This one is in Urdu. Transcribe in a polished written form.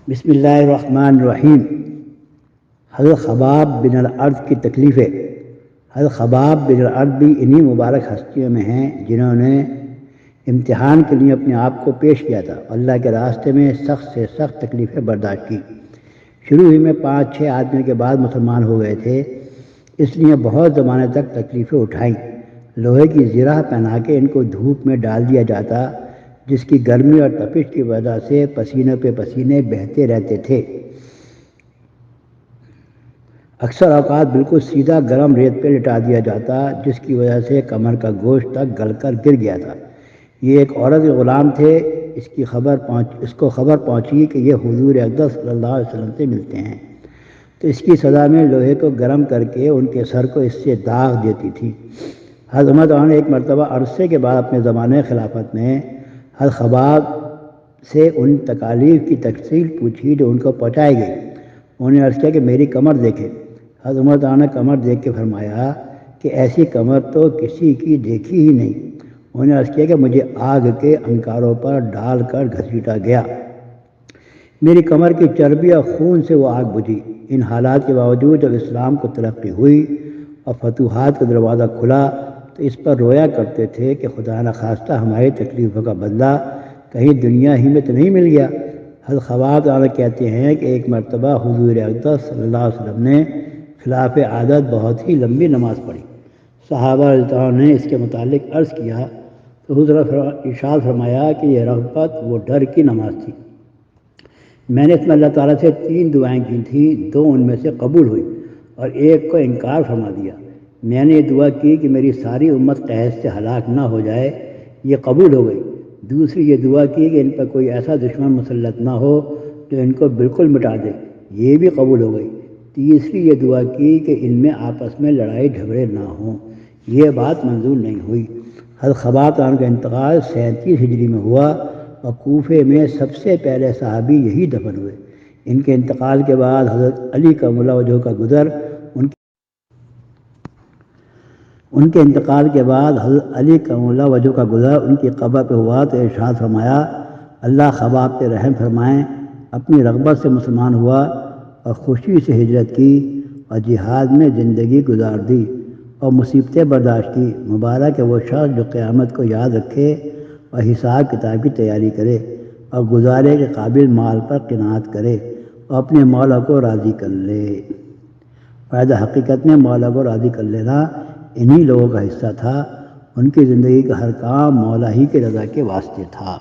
بسم اللہ الرحمن الرحیم۔ حضرت خباب بن الارض کی تکلیفیں۔ حضرت خباب بن الارض بھی انہی مبارک ہستیوں میں ہیں جنہوں نے امتحان کے لیے اپنے آپ کو پیش کیا تھا، اللہ کے راستے میں سخت سے سخت تکلیفیں برداشت کی۔ شروع ہی میں 5-6 آدمیوں کے بعد مسلمان ہو گئے تھے، اس لیے بہت زمانے تک تکلیفیں اٹھائیں۔ لوہے کی زرہ پہنا کے ان کو دھوپ میں ڈال دیا جاتا، جس کی گرمی اور تپش کی وجہ سے پسینے پہ پسینے بہتے رہتے تھے۔ اکثر اوقات بالکل سیدھا گرم ریت پہ لٹا دیا جاتا، جس کی وجہ سے کمر کا گوشت تک گل کر گر گیا تھا۔ یہ ایک عورت غلام تھے، اس کو خبر پہنچی کہ یہ حضور اقدس صلی اللہ علیہ وسلم سے ملتے ہیں، تو اس کی سزا میں لوہے کو گرم کر کے ان کے سر کو اس سے داغ دیتی تھی۔ حضرت عمر نے ایک مرتبہ عرصے کے بعد اپنے زمانے خلافت میں حضرت خباب سے ان تکالیف کی تفصیل پوچھی جو ان کو پہنچائی گئی۔ انہوں نے عرض کیا کہ میری کمر دیکھیں۔ حضرت عمر نے کمر دیکھ کے فرمایا کہ ایسی کمر تو کسی کی دیکھی ہی نہیں۔ انہوں نے عرض کیا کہ مجھے آگ کے انگاروں پر ڈال کر گھسیٹا گیا، میری کمر کی چربی اور خون سے وہ آگ بجھی۔ ان حالات کے باوجود جب اسلام کو ترقی ہوئی اور فتوحات کا دروازہ کھلا تو اس پر رویا کرتے تھے کہ خدا نخواستہ ہماری تکلیفوں کا بدلہ کہیں دنیا ہی میں تو نہیں مل گیا۔ حضرت خباب کہتے ہیں کہ ایک مرتبہ حضور اقدس صلی اللہ علیہ وسلم نے خلاف عادت بہت ہی لمبی نماز پڑھی۔ صحابہ رضی اللہ عنہ نے اس کے متعلق عرض کیا تو حضور ارشاد فرمایا کہ یہ رغبت و ڈر کی نماز تھی۔ میں نے اس میں اللہ تعالیٰ سے 3 دعائیں کی تھیں، 2 ان میں سے قبول ہوئی اور ایک کو انکار فرما دیا۔ میں نے یہ دعا کی کہ میری ساری امت قحط سے ہلاک نہ ہو جائے، یہ قبول ہو گئی۔ دوسری یہ دعا کی کہ ان پر کوئی ایسا دشمن مسلط نہ ہو جو ان کو بالکل مٹا دے، یہ بھی قبول ہو گئی۔ تیسری یہ دعا کی کہ ان میں آپس میں لڑائی جھگڑے نہ ہوں، یہ بات منظور نہیں ہوئی۔ حضرت خباب کا انتقال 37 ہجری میں ہوا اور کوفے میں سب سے پہلے صحابی یہی دفن ہوئے۔ ان کے انتقال کے بعد حضرت علی کرم اللہ وجہہ کا گزر ان کی قبر پہ ہوا تو ارشاد فرمایا اللہ خباب پہ رحم فرمائیں، اپنی رغبت سے مسلمان ہوا اور خوشی سے ہجرت کی اور جہاد میں زندگی گزار دی اور مصیبتیں برداشت کی۔ مبارک ہے وہ شخص جو قیامت کو یاد رکھے اور حساب کتاب کی تیاری کرے اور گزارے کے قابل مال پر قناعت کرے اور اپنے مولا کو راضی کر لے۔ فائدہ حقیقت میں مولا کو راضی کر لینا انہی لوگوں کا حصہ تھا، ان کی زندگی کا ہر کام مولا ہی کے رضا کے واسطے تھا۔